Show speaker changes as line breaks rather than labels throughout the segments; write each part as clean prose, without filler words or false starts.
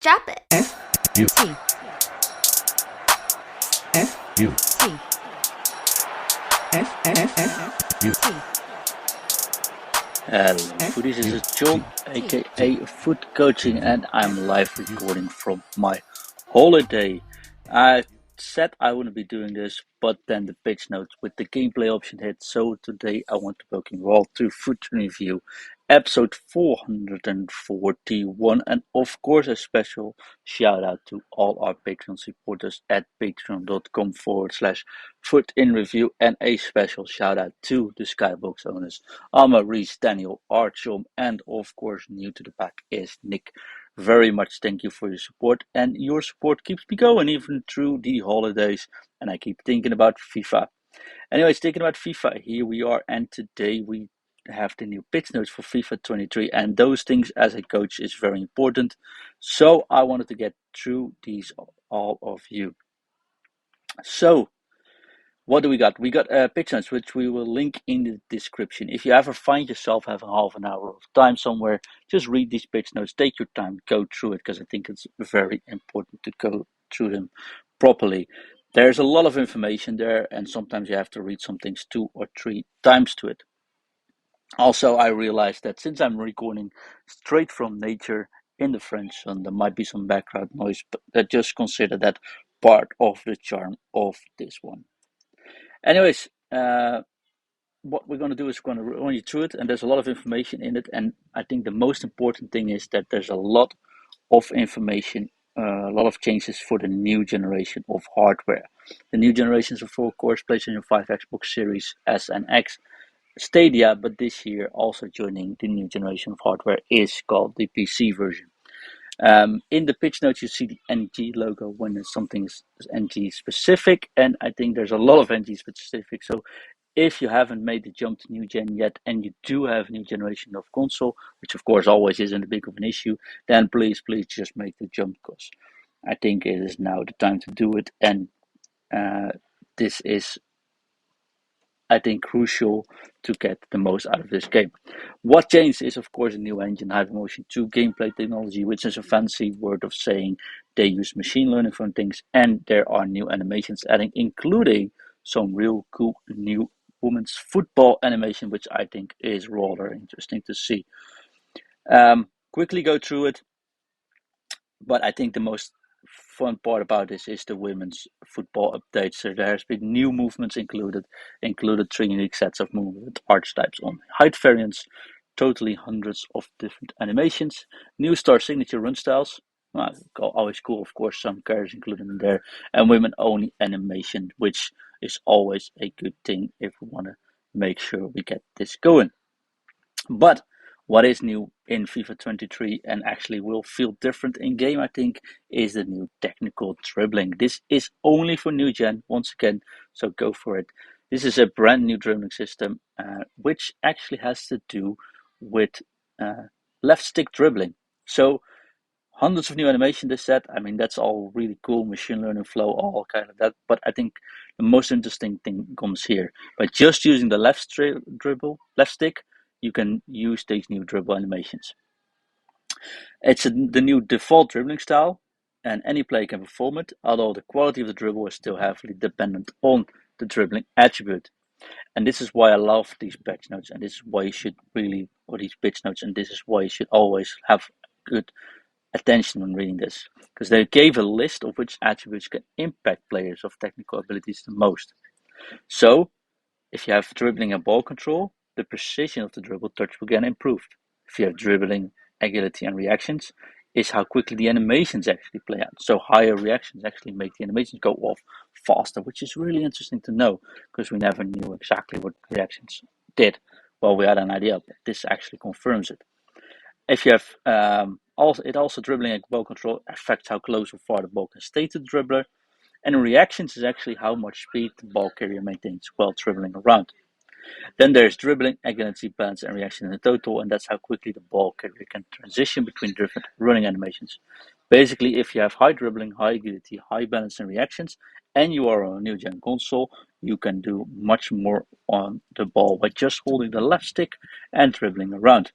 Drop it.
FUT.
Hello, Futties. This is John, aka FUT Coaching, and I'm live recording from my holiday. I said I wouldn't be doing this, but then the pitch notes with the gameplay option hit. So today I want to welcome you all to FUT Review, episode 441, and of course a special shout out to all our Patreon supporters at patreon.com/FUTinReview, and a special shout out to the Skybox owners Alma, Reese, Daniel, Archom, and of course new to the pack is Nick. Very much thank you for your support, and your support keeps me going even through the holidays, and I keep thinking about FIFA. Anyways, thinking about FIFA, here we are, and today we have the new pitch notes for FIFA 23, and those things as a coach is very important. So I wanted to get through these all of you. So what do we got? We got pitch notes, which we will link in the description. If you ever find yourself having half an hour of time somewhere, just read these pitch notes, take your time, go through it, because I think it's very important to go through them properly. There's a lot of information there, and sometimes you have to read some things 2 or 3 times to it. Also, I realized that since I'm recording straight from nature in the French sun, there might be some background noise, but just consider that part of the charm of this one. Anyways, what we're going to do is we're going to run you through it, and there's a lot of information in it, and I think the most important thing is that there's a lot of information, a lot of changes for the new generation of hardware. The new generations of, of course, PlayStation 5, Xbox Series S and X, Stadia, but this year also joining the new generation of hardware is called the PC version. In the pitch notes, you see the NG logo when something is NG specific, and I think there's a lot of NG specific. So if you haven't made the jump to new gen yet, and you do have a new generation of console, which of course always isn't a big of an issue, then please just make the jump, because I think it is now the time to do it, and this is, I think, crucial to get the most out of this game. What changed is, of course, a new engine, Hypermotion 2 gameplay technology, which is a fancy word of saying they use machine learning for things, and there are new animations adding, including some real cool new women's football animation, which I think is rather interesting to see. Quickly go through it, but I think the most fun part about this is the women's football update. So there has been new movements included 3 unique sets of movement archetypes on height variants, totally hundreds of different animations, new star signature run styles, always cool, of course, some characters included in there, and women only animation, which is always a good thing if we want to make sure we get this going. But what is new in FIFA 23 and actually will feel different in game, I think, is the new technical dribbling. This is only for new gen, once again, so go for it. This is a brand new dribbling system, which actually has to do with left stick dribbling. So hundreds of new animation this set. I mean, that's all really cool, machine learning flow, all kind of that. But I think the most interesting thing comes here. By just using the left stick, you can use these new dribble animations. It's the new default dribbling style, and any player can perform it, although the quality of the dribble is still heavily dependent on the dribbling attribute. And this is why I love these pitch notes, and this is why you should really, or these pitch notes, and this is why you should always have good attention when reading this, because they gave a list of which attributes can impact players of technical abilities the most. So, if you have dribbling and ball control, the precision of the dribble touch will get improved. If you have dribbling, agility, and reactions, is how quickly the animations actually play out. So higher reactions actually make the animations go off faster, which is really interesting to know, because we never knew exactly what reactions did. Well, we had an idea, but this actually confirms it. If you have also dribbling and ball control affects how close or far the ball can stay to the dribbler, and reactions is actually how much speed the ball carrier maintains while dribbling around. Then there's dribbling, agility, balance, and reaction in the total, and that's how quickly the ball carrier can transition between different running animations. Basically, if you have high dribbling, high agility, high balance, and reactions, and you are on a new gen console, you can do much more on the ball by just holding the left stick and dribbling around.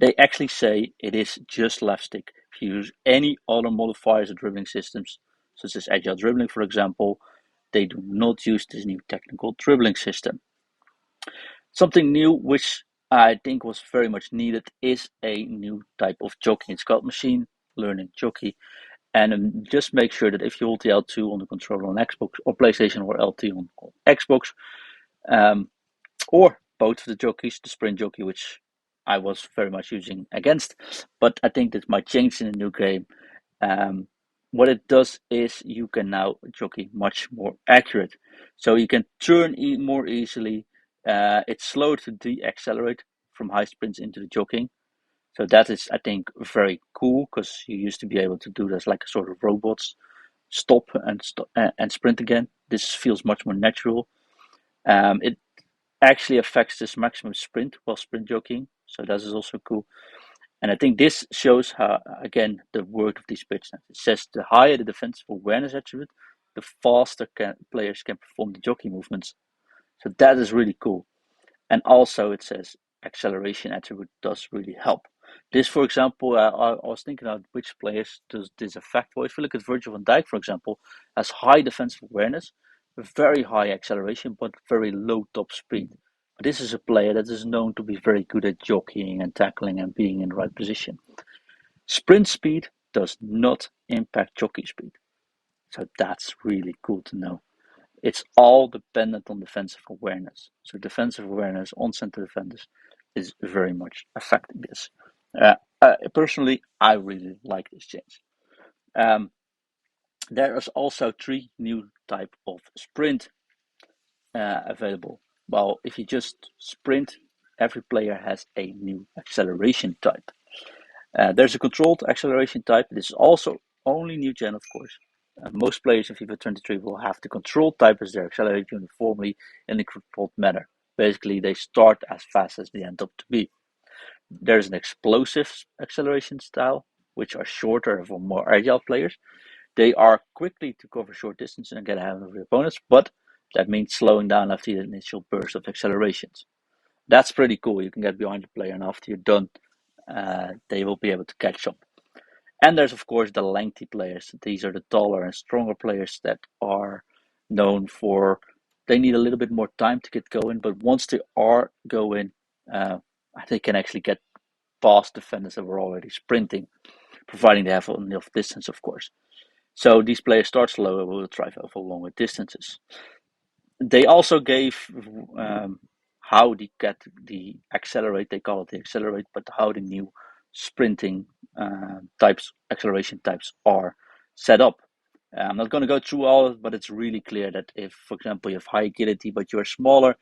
They actually say it is just left stick. If you use any other modifiers or dribbling systems, such as agile dribbling, for example, they do not use this new technical dribbling system. Something new, which I think was very much needed, is a new type of jockey. It's called machine learning jockey. And just make sure that if you hold the L2 on the controller on Xbox or PlayStation or LT on Xbox, um, or both of the jockeys, the sprint jockey, which I was very much using against, but I think that might change in the new game. Um, what it does is you can now jockey much more accurate, so you can turn more easily. It's slow to de-accelerate from high sprints into the jockeying, so that is, I think, very cool because you used to be able to do this like a sort of robots, stop and sprint again. This feels much more natural. It actually affects this maximum sprint while sprint jockeying, so that is also cool. And I think this shows how, again, the work of these pitch nets. It says the higher the defensive awareness attribute, the faster players can perform the jockey movements. So that is really cool. And also it says acceleration attribute does really help. This, for example, I was thinking about which players does this affect. Well, if you look at Virgil van Dijk, for example, has high defensive awareness, very high acceleration, but very low top speed. This is a player that is known to be very good at jockeying and tackling and being in the right position. Sprint speed does not impact jockey speed. So that's really cool to know. It's all dependent on defensive awareness. So defensive awareness on center defenders is very much affecting this. Personally, I really like this change. Um, there is also 3 new type of sprint available. Well, if you just sprint, every player has a new acceleration type. There's a controlled acceleration type. This is also only new gen, of course. Most players in FIFA 23 will have the control type as their accelerate uniformly in a controlled manner. Basically, they start as fast as they end up to be. There's an explosive acceleration style, which are shorter for more agile players. They are quickly to cover short distance and get ahead of their opponents, but that means slowing down after the initial burst of accelerations. That's pretty cool. You can get behind the player, and after you're done, they will be able to catch up. And there's, of course, the lengthy players. These are the taller and stronger players that are known for, they need a little bit more time to get going, but once they are going, uh, they can actually get past defenders that were already sprinting, providing they have enough distance, of course. So these players start slow and will try for longer distances. They also gave how they get the accelerate, they call it the accelerate, but how the new sprinting types, acceleration types are set up. I'm not going to go through all of it, but it's really clear that if, for example, you have high agility, but you're smaller,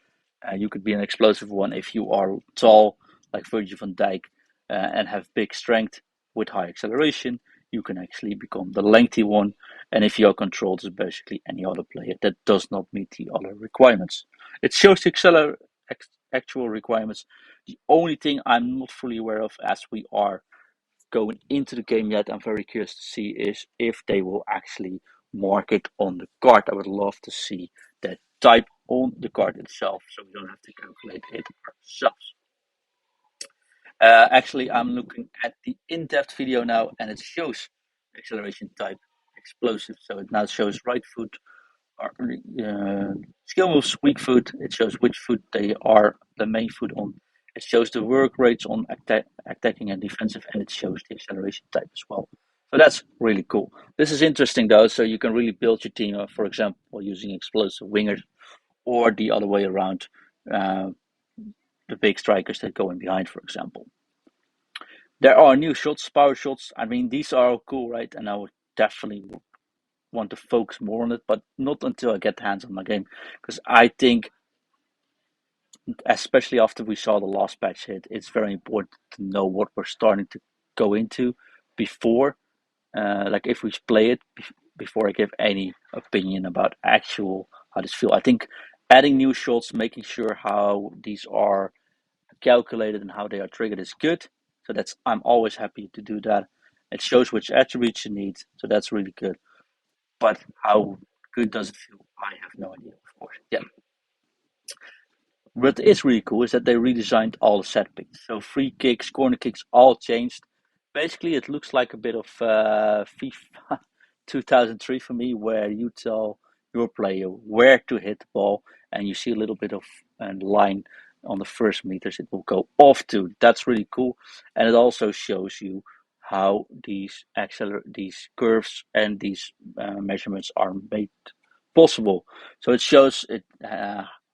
you could be an explosive one. If you are tall, like Virgil van Dijk, and have big strength with high acceleration, you can actually become the lengthy one. And if you are controlled, as basically any other player that does not meet the other requirements. It shows the actual requirements. The only thing I'm not fully aware of, as we are going into the game yet, I'm very curious to see is if they will actually mark it on the card. I would love to see that type on the card itself, so we don't have to calculate it ourselves. Actually, I'm looking at the in-depth video now, and it shows acceleration type explosive. So it now shows right foot, skill moves, weak foot. It shows which foot they are the main foot on. It shows the work rates on attacking and defensive, and it shows the acceleration type as well. So that's really cool. This is interesting though, so you can really build your team up, for example, using explosive wingers or the other way around, uh, the big strikers that go in behind, for example. There are new shots, power shots. I mean, these are all cool, right? And I would definitely want to focus more on it, but not until I get hands on my game. Because I think, especially after we saw the last patch hit, it's very important to know what we're starting to go into before, like if we play it, before I give any opinion about actual how this feels. I think adding new shots, making sure how these are calculated and how they are triggered is good. So that's, I'm always happy to do that. It shows which attributes you need, so that's really good. But how good does it feel? I have no idea, of course. Yeah. what is really cool is that they redesigned all the set picks. So free kicks, corner kicks, all changed. Basically, it looks like a bit of FIFA 2003 for me, where you tell your player where to hit the ball, and you see a little bit of a line on the first meters it will go off to. That's really cool, and it also shows you how these curves and these measurements are made possible. So it shows it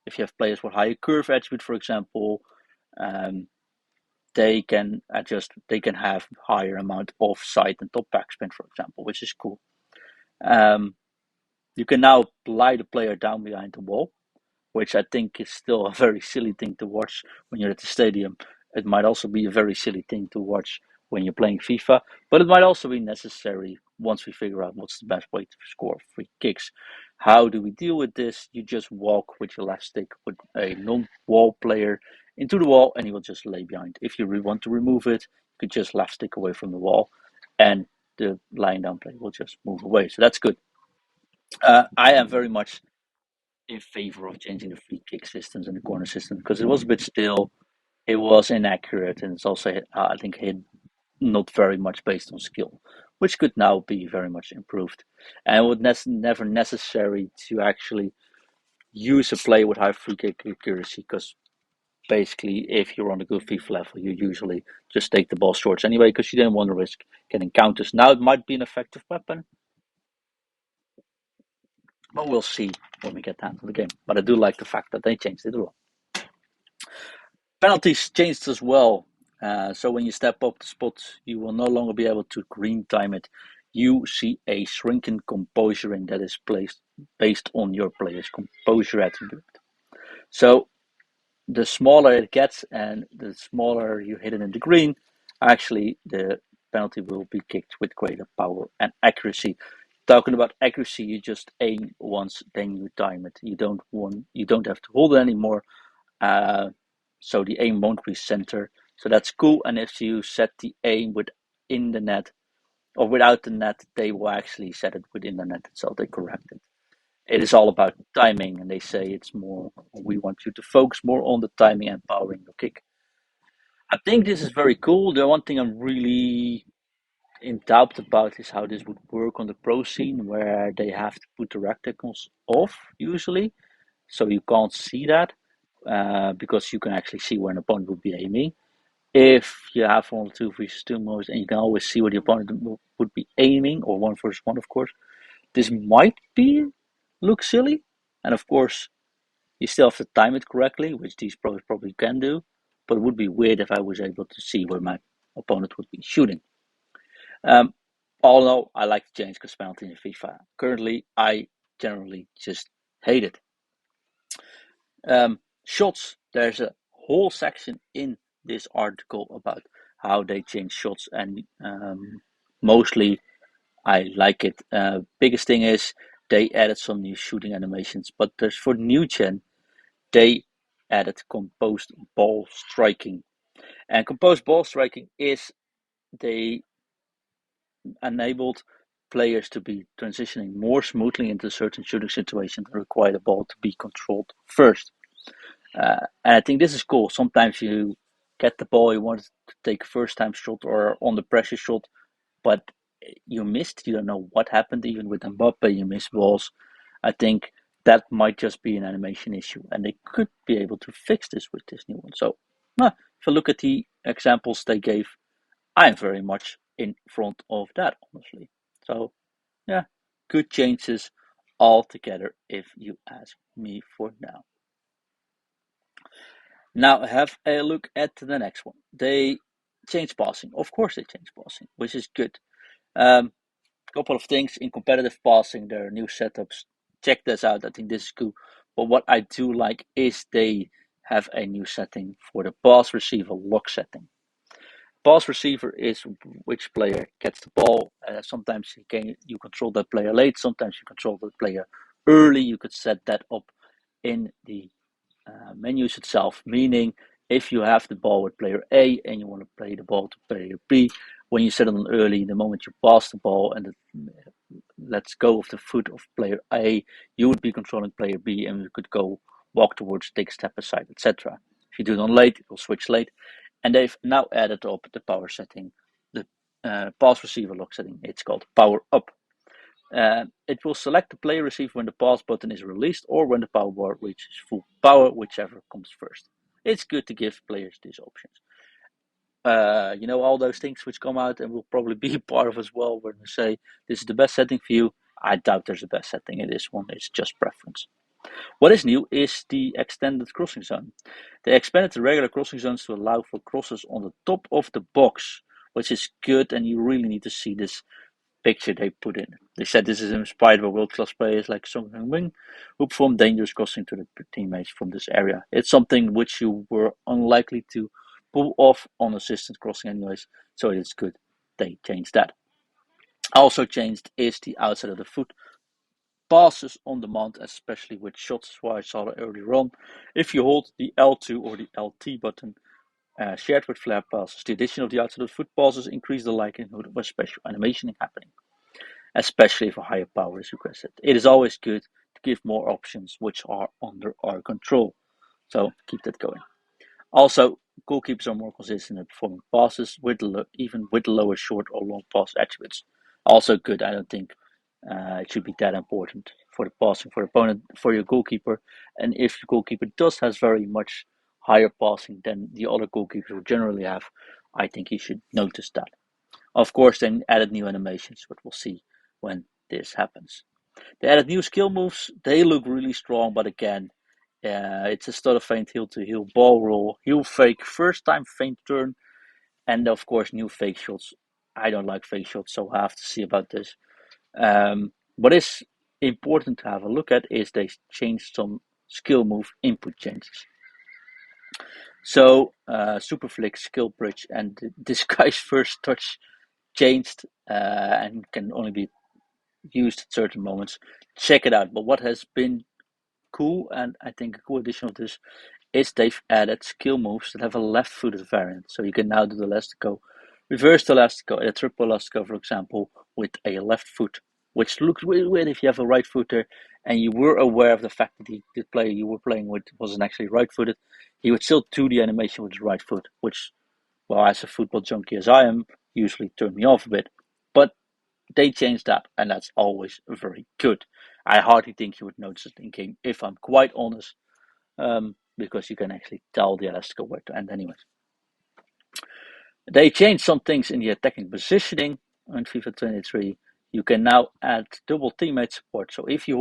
if you have players with higher curve attribute, for example, um, they can adjust. They can have higher amount of side and top backspin, for example, which is cool. Um, you can now lie the player down behind the wall, which I think is still a very silly thing to watch when you're at the stadium. It might also be a very silly thing to watch when you're playing FIFA, but it might also be necessary once we figure out what's the best way to score free kicks. How do we deal with this? You just walk with your left stick with a non-wall player into the wall, and he will just lay behind. If you want to remove it, you could just left stick away from the wall, and the lying down player will just move away. So that's good. I am very much in favor of changing the free kick systems and the corner system because it was a bit still, it was inaccurate, and it's also I think hit not very much based on skill, which could now be very much improved, and it would never necessary to actually use a play with high free kick accuracy because basically if you're on a good FIFA level you usually just take the ball short anyway because you didn't want to risk getting counters. Now it might be an effective weapon, but we'll see when we get down to the game. But I do like the fact that they changed it as well. Penalties changed as well. So when you step up the spot, you will no longer be able to green time it. You see a shrinking composure ring that is placed based on your player's composure attribute. So the smaller it gets and the smaller you hit it in the green, actually the penalty will be kicked with greater power and accuracy. Talking about accuracy, you just aim once, then you time it. You don't have to hold it anymore. Uh, so the aim won't recenter. So that's cool. And if you set the aim within the net or without the net, they will actually set it within the net itself. They correct it. It is all about timing, and they say it's more. We want you to focus more on the timing and powering your kick. I think this is very cool. The one thing I'm really in doubt about is how this would work on the pro scene, where they have to put the rectangles off usually, so you can't see that because you can actually see where an opponent would be aiming. If you have one 2 versus 2 modes and you can always see where the opponent would be aiming, or 1 versus 1, of course, this might be look silly. And of course, you still have to time it correctly, which these pros probably can do. But it would be weird if I was able to see where my opponent would be shooting. Um, all in all, I like to change because penalty in FIFA. Currently, I generally just hate it. Shots, there's a whole section in this article about how they change shots, and mostly I like it. Biggest thing is they added some new shooting animations, but there's for new gen they added composed ball striking, and composed ball striking is they enabled players to be transitioning more smoothly into certain shooting situations that require the ball to be controlled first. And I think this is cool. Sometimes you get the ball, you want to take a first time shot or on the pressure shot, but you missed. You don't know what happened. Even with Mbappe, you miss balls. I think that might just be an animation issue, and they could be able to fix this with this new one. So, if you look at the examples they gave, I'm very much in front of that, honestly. So, yeah, good changes altogether, if you ask me for now. Now have a look at the next one. They change passing. Of course they change passing, which is good. Couple of things in competitive passing, there are new setups. Check this out. I think this is cool. But what I do like is they have a new setting for the pass receiver lock setting. Pass receiver is which player gets the ball. Sometimes you control that player late. Sometimes you control that player early. You could set that up in the menus itself, meaning if you have the ball with player A and you want to play the ball to player B, when you set it on early, the moment you pass the ball and let's go of the foot of player A, you would be controlling player B and you could go walk towards, take a step aside, etc. If you do it on late, it will switch late. And they've now added up the power setting, the pass receiver lock setting. It's called power up. It will select the play receiver when the pause button is released or when the power bar reaches full power, whichever comes first. It's good to give players these options. All those things which come out and will probably be part of as well when we say this is the best setting for you. I doubt there's a best setting in this one. It's just preference. What is new is the extended crossing zone. They expanded the regular crossing zones to allow for crosses on the top of the box, which is good, and you really need to see this picture they put in. They said this is inspired by world-class players like Song Heung-min, who performed dangerous crossing to their teammates from this area. It's something which you were unlikely to pull off on assistant crossing anyways, so it is good they changed that. Also changed is the outside of the foot passes on demand, especially with shots, as I saw earlier on. If you hold the L2 or the LT button, shared with flare passes, the addition of the outside of the foot passes increase the likelihood of a special animation happening, especially if a higher power is requested. It is always good to give more options which are under our control, so keep that going. Also, goalkeepers are more consistent in performing passes, even with lower short or long pass attributes. Also good. I don't think it should be that important for the passing for the opponent, for your goalkeeper. And if your goalkeeper has very much higher passing than the other goalkeepers will generally have, I think he should notice that. Of course, they added new animations, but we'll see when this happens. They added new skill moves. They look really strong, but again, it's a stutter feint, heel to heel, ball roll, heel fake, first time feint turn, and of course new fake shots. I don't like fake shots, so I have to see about this. What is important to have a look at is they changed some skill move input changes. So super flick, skill bridge, and this guy's first touch changed and can only be used at certain moments. Check it out. But what has been cool, and I think a cool addition of this, is they've added skill moves that have a left-footed variant. So you can now do the elastico, reverse the elastico, a triple elastico, for example, with a left foot, which looks really weird if you have a right footer and you were aware of the fact that the player you were playing with wasn't actually right-footed. He would still do the animation with his right foot, which, well, as a football junkie as I am, usually turned me off a bit. But they changed that, and that's always very good. I hardly think you would notice it in game, if I'm quite honest, because you can actually tell the elastical where to end anyways. They changed some things in the attacking positioning in FIFA 23. You can now add double teammate support. So if you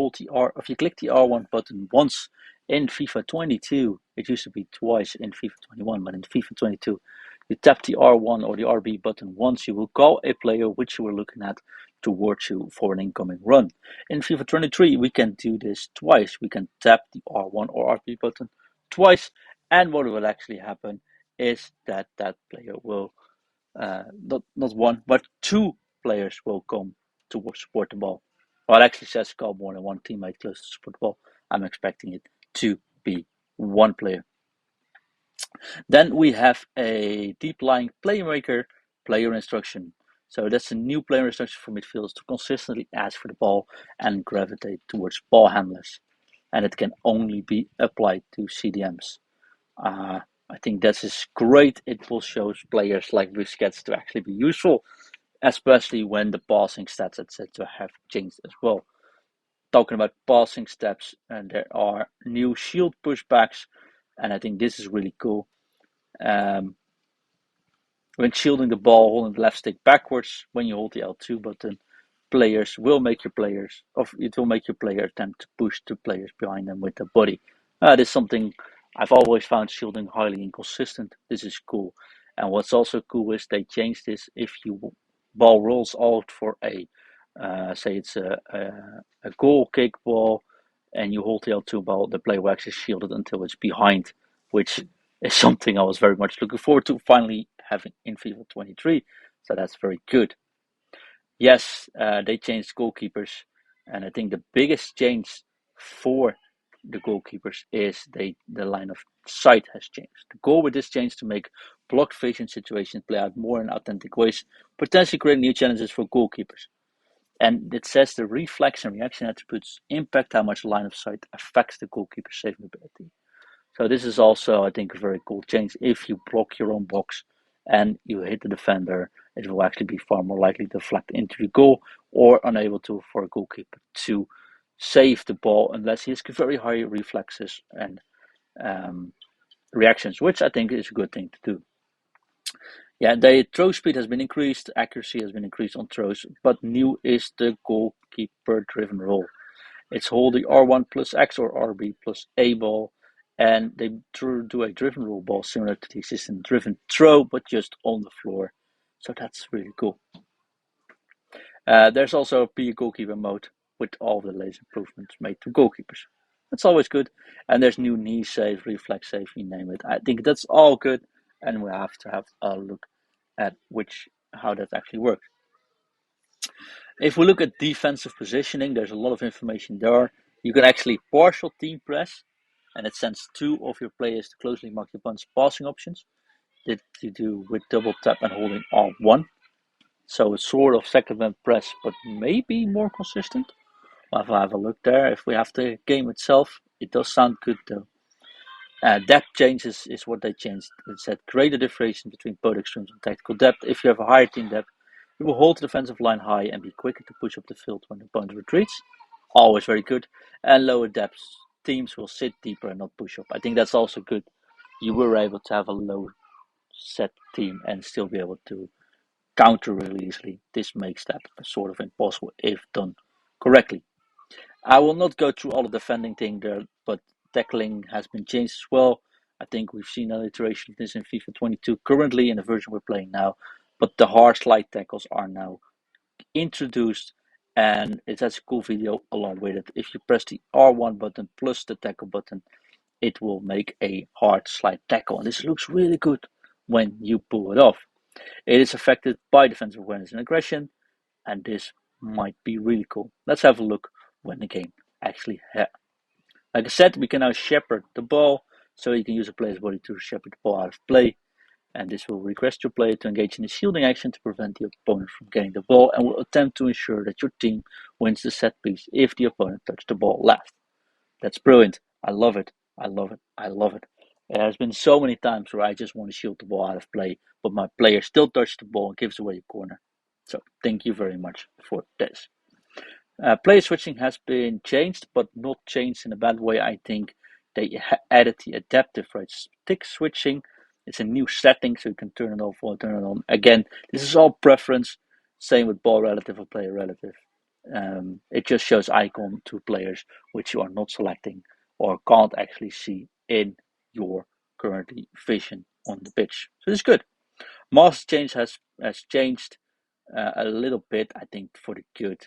click the R1 button once in FIFA 22, it used to be twice in FIFA 21, but in FIFA 22, you tap the R1 or the RB button once, you will call a player which you were looking at towards you for an incoming run. In FIFA 23, we can do this twice. We can tap the R1 or RB button twice, and what will actually happen is that player will not one but two players will come to support the ball. Well, it actually says call more than one teammate close to support the ball. I'm expecting it to be one player. Then we have a deep lying playmaker player instruction. So that's a new player instruction for midfielders to consistently ask for the ball and gravitate towards ball handlers. And it can only be applied to CDMs. I think that is great. It will show players like Busquets to actually be useful, especially when the passing stats, etc., have changed as well. Talking about passing steps, and there are new shield pushbacks, and I think this is really cool. When shielding the ball, holding the left stick backwards, when you hold the L2 button, it will make your player attempt to push the players behind them with the body. This is something I've always found shielding highly inconsistent. This is cool. And what's also cool is they changed this. If you ball rolls out for say it's a goal kick ball, and you hold the L2 ball, the player will actually shield it until it's behind, which is something I was very much looking forward to finally having in FIFA 23. So that's very good. Yes, they changed goalkeepers, and I think the biggest change for the goalkeepers is the line of sight has changed. The goal with this change to make blocked vision situations play out more in authentic ways, potentially creating new challenges for goalkeepers. And it says the reflex and reaction attributes impact how much line of sight affects the goalkeeper's saving ability. So this is also, I think, a very cool change. If you block your own box and you hit the defender, it will actually be far more likely to deflect into the goal, or unable to for a goalkeeper to save the ball unless he has very high reflexes and reactions, which I think is a good thing to do. Yeah, the throw speed has been increased, accuracy has been increased on throws, but new is the goalkeeper driven role. It's holding R1 plus X or RB plus A ball, and they do a driven rule ball similar to the existing driven throw, but just on the floor. So that's really cool. There's also a P goalkeeper mode with all the latest improvements made to goalkeepers. That's always good. And there's new knee save, reflex save, you name it. I think that's all good, and we have to have a look at how that actually works. If we look at defensive positioning, there's a lot of information there. You can actually partial team press, and it sends two of your players to closely mark your opponent's passing options. That you do with double tap and holding R1. So it's sort of second man press, but maybe more consistent. We'll have a look there. If we have the game itself, it does sound good though. Depth changes is what they changed. It said greater differentiation between both extremes and tactical depth. If you have a higher team depth, you will hold the defensive line high and be quicker to push up the field when the opponent retreats. Always very good. And lower depths, teams will sit deeper and not push up. I think that's also good. You were able to have a low set team and still be able to counter really easily. This makes that sort of impossible if done correctly. I will not go through all the defending thing there, but tackling has been changed as well. I think we've seen an iteration of this in FIFA 22 currently in the version we're playing now, but the hard slide tackles are now introduced, and it has a cool video along with it. If you press the R1 button plus the tackle button, it will make a hard slide tackle, and this looks really good when you pull it off. It is affected by defensive awareness and aggression, and this might be really cool. Let's have a look when the game actually happens. Like I said, we can now shepherd the ball, so you can use a player's body to shepherd the ball out of play, and this will request your player to engage in a shielding action to prevent the opponent from getting the ball, and will attempt to ensure that your team wins the set piece if the opponent touched the ball last. That's brilliant. I love it. I love it. I love it. There has been so many times where I just want to shield the ball out of play, but my player still touches the ball and gives away a corner. So thank you very much for this. Player switching has been changed, but not changed in a bad way. I think they added the adaptive right stick switching. It's a new setting, so you can turn it off or turn it on. Again, this is all preference. Same with ball relative or player relative. It just shows icon to players which you are not selecting or can't actually see in your currently vision on the pitch. So this is good. Master change has changed a little bit, I think, for the good.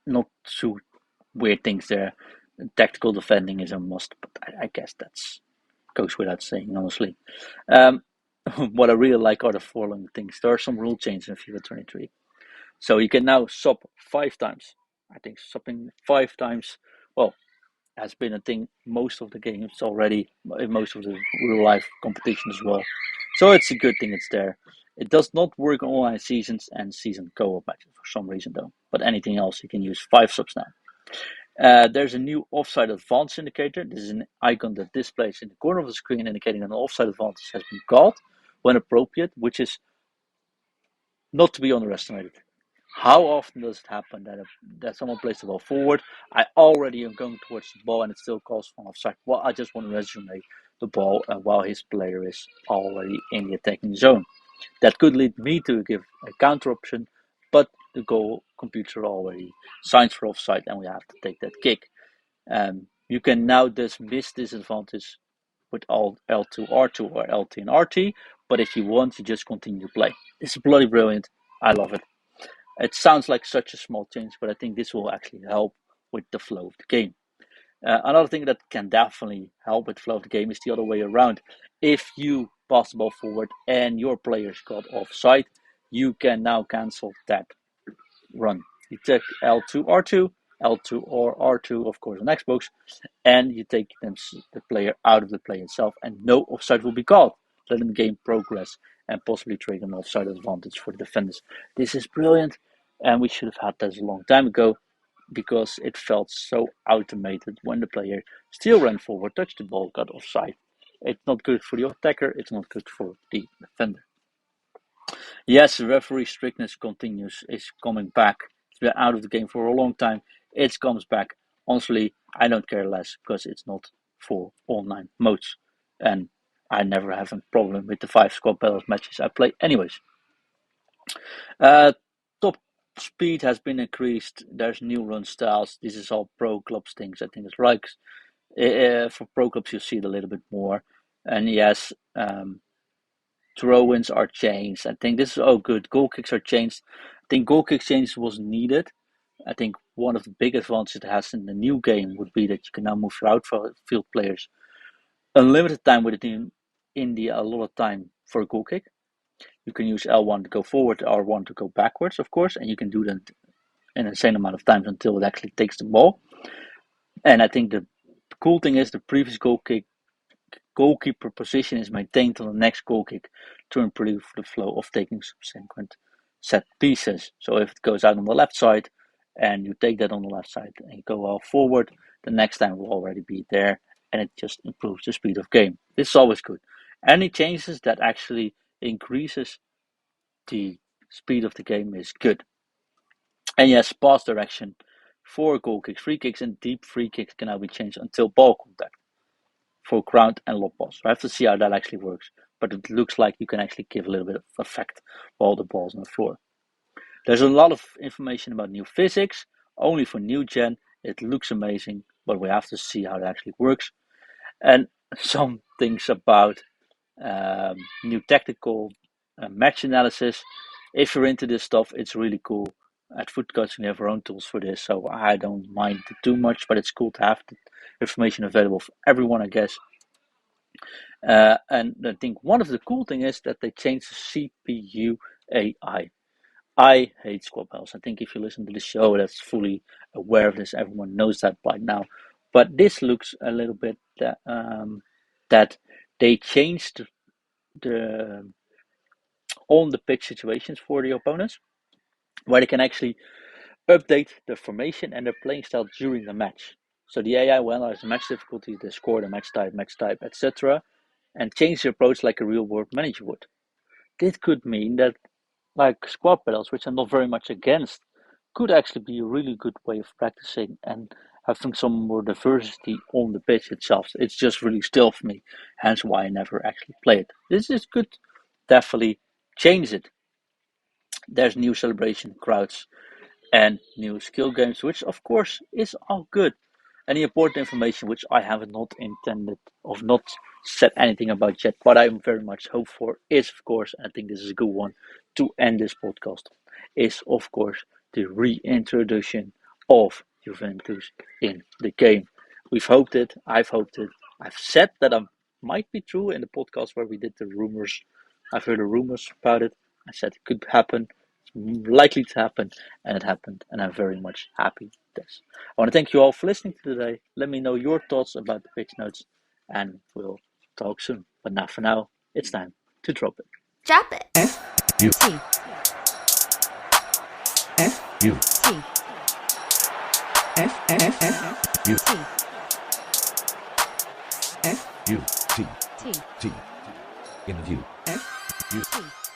Not too weird things there. Tactical defending is a must, but I guess that's goes without saying, honestly. What I really like are the following things. There are some rule changes in FIFA 23. So you can now sub 5 times. I think subbing 5 times, well, has been a thing most of the games already, in most of the real life competition as well. So it's a good thing it's there. It does not work on online seasons and season co-op matches for some reason though. But anything else, you can use 5 subs now. There's a new offside advance indicator. This is an icon that displays in the corner of the screen indicating an offside advantage has been called when appropriate, which is not to be underestimated. How often does it happen that someone plays the ball forward? I already am going towards the ball and it still calls for an offside. Well, I just want to resume the ball while his player is already in the attacking zone. That could lead me to give a counter option, but the goal computer already signs for offside and we have to take that kick. You can now dismiss this advantage with all L2, R2 or LT and RT, but if you want, you just continue to play. This is bloody brilliant. I love it. It sounds like such a small change, but I think this will actually help with the flow of the game. Another thing that can definitely help with the flow of the game is the other way around. If you pass the ball forward and your players got offside, you can now cancel that run. You take L2, R2, L2 or R2, of course, on Xbox, and you take the player out of the play itself, and no offside will be called, letting the game progress and possibly trigger an offside advantage for the defenders. This is brilliant. And we should have had this a long time ago because it felt so automated when the player still ran forward, touched the ball, got offside. It's not good for the attacker, it's not good for the defender. Yes, referee strictness continues, is coming back. It's been out of the game for a long time. It comes back. Honestly, I don't care less because it's not for all 9 modes. And I never have a problem with the 5 squad battles matches I play anyways. Top speed has been increased. There's new run styles. This is all pro clubs things. I think it's right. For pro clubs, you see it a little bit more. And yes, throw-ins are changed. I think this is all good. Goal kicks are changed. I think goal kick change was needed. I think one of the big advantages it has in the new game would be that you can now move your outfield players unlimited time with it in India, a lot of time for a goal kick. You can use L1 to go forward, R1 to go backwards, of course, and you can do that an insane amount of times until it actually takes the ball. And I think the cool thing is the previous goalkeeper position is maintained on the next goal kick to improve the flow of taking subsequent set pieces. So if it goes out on the left side and you take that on the left side and go all forward, the next time will already be there, and it just improves the speed of game. This is always good. Any changes that actually increases the speed of the game is good. And yes, pass direction for goal kicks, free kicks, and deep free kicks can now be changed until ball contact for ground and lob balls. I have to see how that actually works, but it looks like you can actually give a little bit of effect while the ball's on the floor. There's a lot of information about new physics, only for new gen. It looks amazing, but we have to see how it actually works. And some things about new tactical match analysis. If you're into this stuff, it's really cool. At FUTcoaching, we have our own tools for this, so I don't mind it too much, but it's cool to have the information available for everyone, I guess. And I think one of the cool things is that they changed the CPU AI. I hate squad battles. I think if you listen to the show, that's fully aware of this. Everyone knows that by now. But this looks a little bit that they changed the on the pitch situations for the opponents, where they can actually update the formation and their playing style during the match. So the AI will analyze the match difficulty, the score, the match type, etc., and change the approach like a real world manager would. This could mean that, like squad battles, which I'm not very much against, could actually be a really good way of practicing and having some more diversity on the pitch itself. It's just really still for me, hence why I never actually play it. This is good, definitely change it. There's new celebration crowds and new skill games, which of course is all good. Any important information which I have not intended of not said anything about yet, but I'm very much hope for is of course, and I think this is a good one to end this podcast, is of course the reintroduction of Juventus in the game. We've hoped it, I've hoped it. I've said that I might be true in the podcast where we did the rumors. I've heard the rumors about it. I said it could happen, it's likely to happen, and it happened, and I'm very much happy with this. I want to thank you all for listening to today. Let me know your thoughts about the pitch notes, and we'll talk soon. But now, for now, it's time to drop it.
Drop it.
FUT. FUT. In view. FUT.